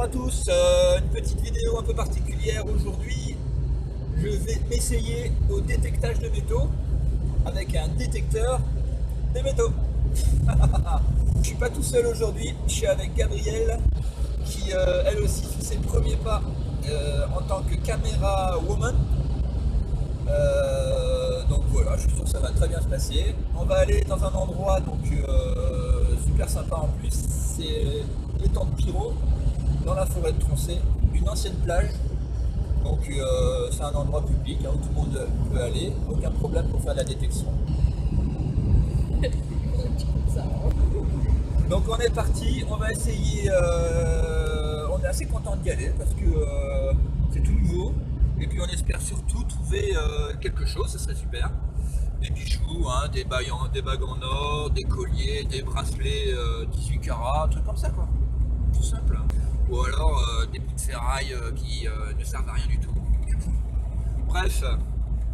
à tous, une petite vidéo un peu particulière aujourd'hui. Je vais m'essayer au détectage de métaux avec un détecteur de métaux. Je suis pas tout seul aujourd'hui, je suis avec Gabrielle qui elle aussi fait ses premiers pas en tant que caméra woman. Donc voilà, je suis sûr que ça va très bien se passer. On va aller dans un endroit donc super sympa en plus, c'est l'étang de Pirot, dans la forêt de Troncé, une ancienne plage. Donc c'est un endroit public où tout le monde peut aller, aucun problème pour faire la détection. Donc on est parti, on va essayer, on est assez content d'y aller parce que c'est tout nouveau. Et puis on espère surtout trouver quelque chose, ce serait super. Des bijoux, hein, des bagues en or, des colliers, des bracelets 18 carats, un truc comme ça quoi. Tout simple. Ou alors des bouts de ferraille qui ne servent à rien du tout. Bref,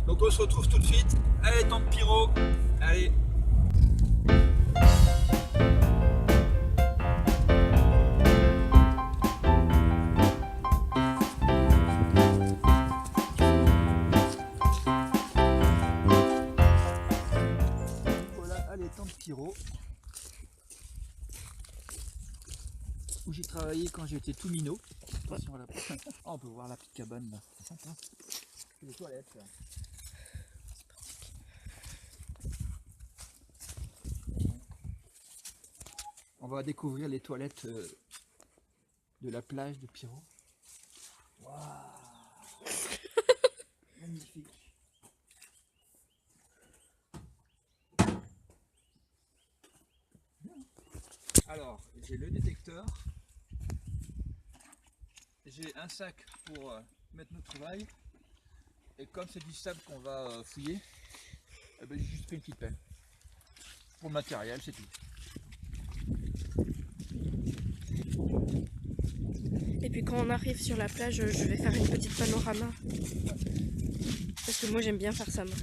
donc on se retrouve tout de suite. Allez, temps de Pirot, allez. Pirot, où j'ai travaillé quand j'étais tout minot. Attention à la... Oh, on peut voir la petite cabane là, c'est sympa. Les toilettes là. On va découvrir les toilettes de la plage de Pirot. Waouh. Magnifique. Alors, j'ai le détecteur, j'ai un sac pour mettre nos trouvailles, et comme c'est du sable qu'on va fouiller, eh ben, j'ai juste pris une petite pelle. Pour le matériel, c'est tout. Et puis quand on arrive sur la plage, je vais faire une petite panorama. Parce que moi j'aime bien faire ça. Moi.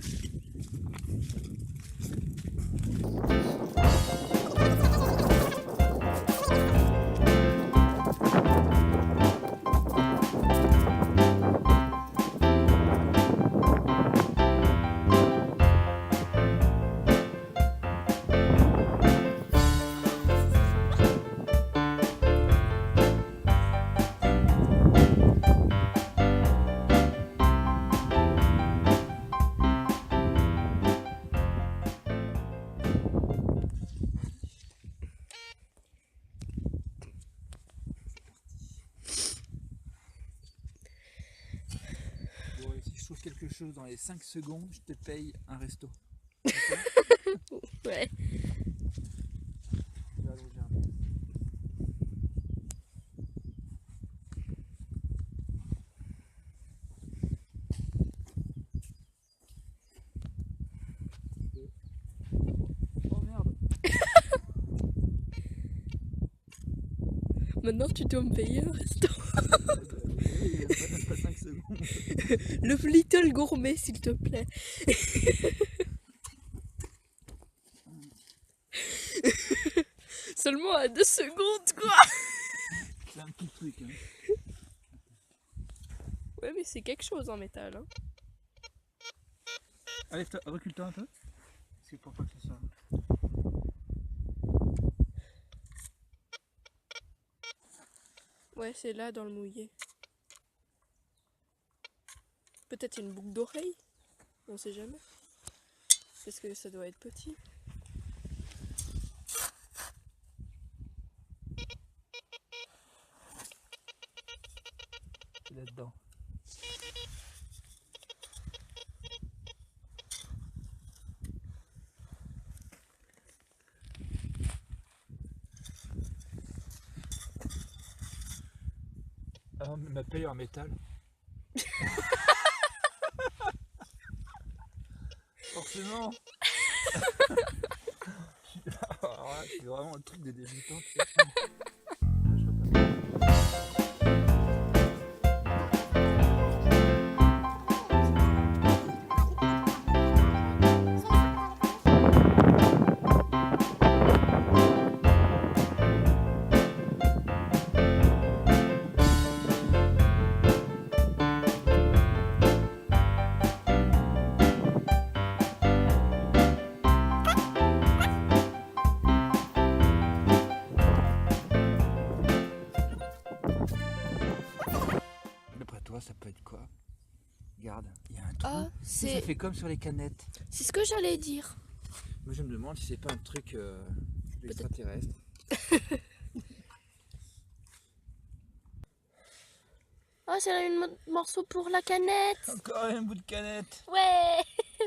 Quelque chose dans les 5 secondes, je te paye un resto. Ouais. Je vais aller au jardin. Oh merde. Maintenant tu dois me payer un resto. Pas 5 secondes. Le Little Gourmet s'il te plaît. Seulement à 2 secondes quoi. C'est un petit truc. Hein. Ouais mais c'est quelque chose en métal. Hein. Allez, recule-toi un peu. C'est pour pas que ce soit... Ouais c'est là dans le mouillé. Peut-être une boucle d'oreille, on sait jamais. Parce que ça doit être petit. C'est là-dedans. Ah, ma paille en métal. Forcément. C'est vraiment le truc des débutants. Ah, Ça c'est fait comme sur les canettes. ce que j'allais dire. Moi je me demande si c'est pas un truc extraterrestre. Ah, c'est là une morceau pour la canette. Encore un bout de canette. Ouais,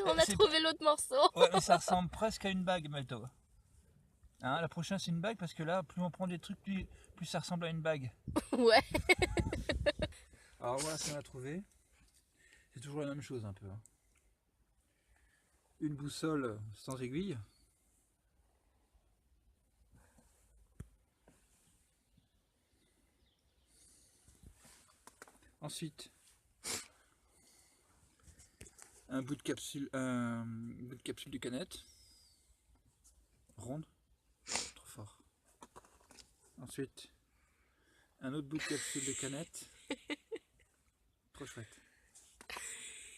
on a C'est trouvé l'autre morceau. Ouais, mais ça ressemble presque à une bague, Malto. Hein, la prochaine c'est une bague parce que là, plus on prend des trucs, plus ça ressemble à une bague. Ouais. Alors voilà ce qu'on a trouvé. C'est toujours la même chose un peu. Hein. Une boussole sans aiguille. Ensuite, un bout de capsule de canette. Ronde. Trop fort. Ensuite, un autre bout de capsule de canette. Trop chouette.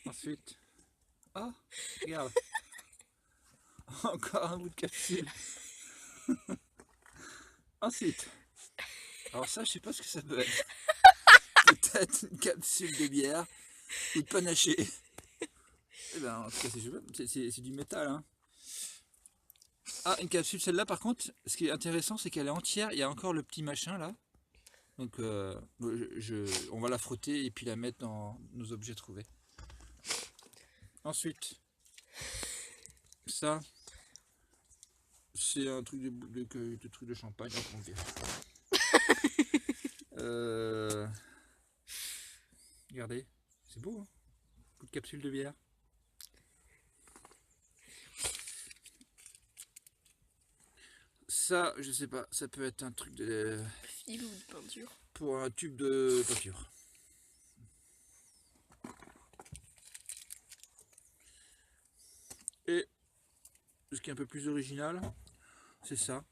Ensuite, oh, regarde. Encore un bout de capsule. Ensuite, alors ça, je sais pas ce que ça peut être. Peut-être une capsule de bière ou de panaché. Eh ben, en tout cas, c'est du métal. Hein. Ah, une capsule, celle-là, par contre, ce qui est intéressant, c'est qu'elle est entière. Il y a encore le petit machin là. Donc, on va la frotter et puis la mettre dans nos objets trouvés. Ensuite, ça, c'est un truc de truc de champagne. Regardez, c'est beau, hein, coup de capsule de bière. Ça, je sais pas, ça peut être un truc de Fil ou de peinture. pour un tube de peinture. Et ce qui est un peu plus original, c'est ça.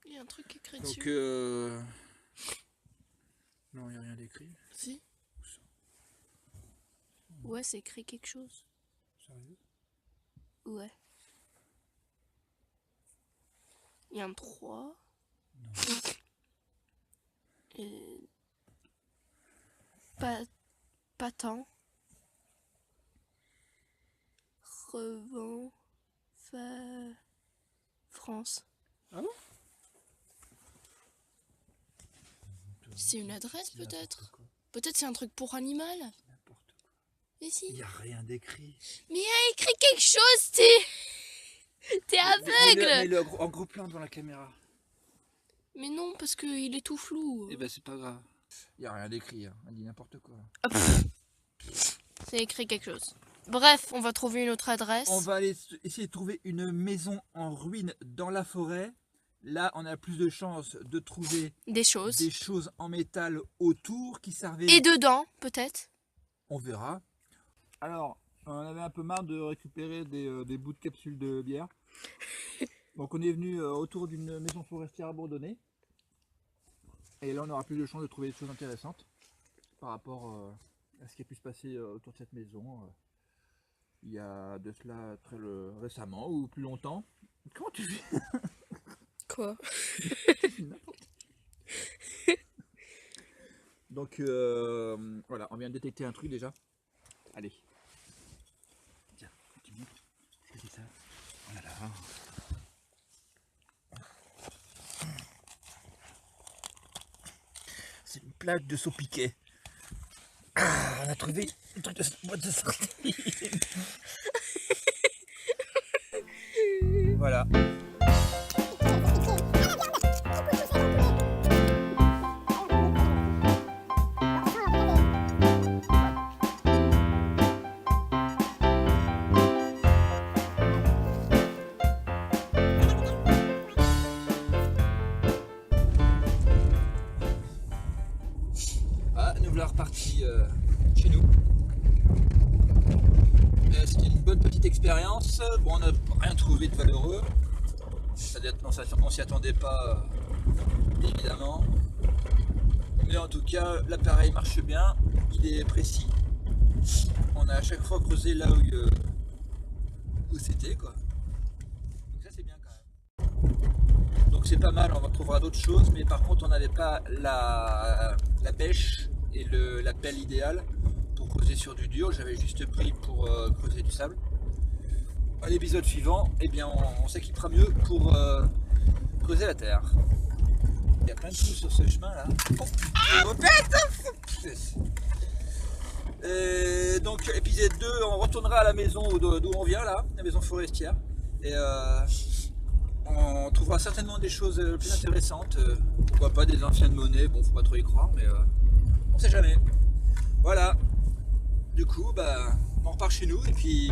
Il y a un truc écrit Donc, dessus. non, il n'y a rien d'écrit. Si. Ouais, c'est écrit quelque chose. Sérieux? Ouais. Il y a un 3. Non. Et... Pas tant. Revend. France. Ah bon? C'est une adresse peut-être? N'importe quoi. Peut-être c'est un truc pour animal? N'importe quoi. Mais si. Il n'y a rien d'écrit. Mais il y a écrit quelque chose, t'es aveugle. Mets-le en gros plan devant la caméra. Mais non, parce qu'il est tout flou. Eh ben c'est pas grave. Il n'y a rien d'écrit, hein. On dit n'importe quoi. C'est écrit quelque chose. Bref, on va trouver une autre adresse. On va aller essayer de trouver une maison en ruine dans la forêt. Là, on a plus de chances de trouver Des choses. des choses en métal autour qui servaient... Et dedans, peut-être. On verra. Alors, on avait un peu marre de récupérer des bouts de capsules de bière. Donc on est venu autour d'une maison forestière abandonnée. Et là, on aura plus de chances de trouver des choses intéressantes par rapport à ce qui a pu se passer autour de cette maison. Il y a de cela très récemment ou plus longtemps. Comment tu fais? Quoi? Donc voilà, on vient de détecter un truc déjà. Allez. Tiens, tu montres. Qu'est-ce que c'est ça? Oh là là. C'est une plaque de saupiquet. Ah, on a trouvé un truc de boîte de sortie. Voilà. Ah, nous voilà repartis chez nous. C'était une bonne petite expérience. Bon, on n'a rien trouvé de valeureux. On s'y attendait pas, évidemment. Mais en tout cas, l'appareil marche bien. Il est précis. On a à chaque fois creusé là où c'était, quoi. Donc ça, c'est bien quand même. Donc c'est pas mal, on retrouvera d'autres choses. Mais par contre, on n'avait pas la bêche et la pelle idéale pour creuser sur du dur. J'avais juste pris pour creuser du sable. À l'épisode suivant, eh bien, on s'équipera mieux pour creuser la terre. Il y a plein de trous sur ce chemin là. Et donc épisode 2, on retournera à la maison d'où on vient là, la maison forestière. Et on trouvera certainement des choses plus intéressantes. Pourquoi pas des anciennes monnaies, bon faut pas trop y croire, mais on sait jamais. Voilà. Du coup, bah, on repart chez nous et puis...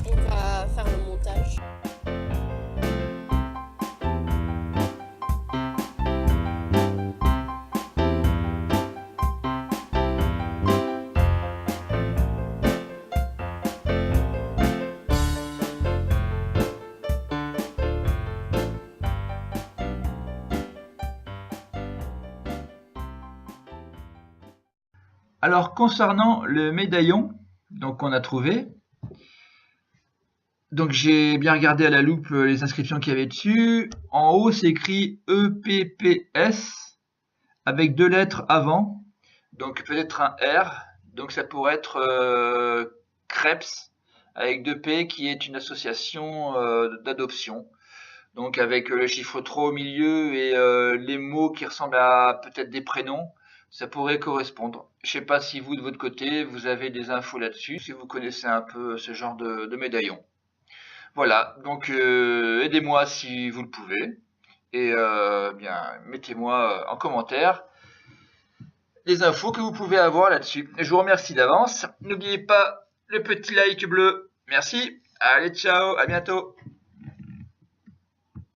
On va faire le montage. Alors concernant le médaillon, donc on a trouvé, donc j'ai bien regardé à la loupe les inscriptions qu'il y avait dessus. En haut c'est écrit EPPS avec 2 lettres avant, donc peut-être un R, donc ça pourrait être Krebs avec 2 P qui est une association d'adoption. Donc avec le chiffre 3 au milieu et les mots qui ressemblent à peut-être des prénoms. Ça pourrait correspondre. Je sais pas si vous, de votre côté, vous avez des infos là-dessus, si vous connaissez un peu ce genre de médaillon. Voilà, donc aidez-moi si vous le pouvez. Et bien, mettez-moi en commentaire les infos que vous pouvez avoir là-dessus. Je vous remercie d'avance. N'oubliez pas le petit like bleu. Merci. Allez, ciao, à bientôt.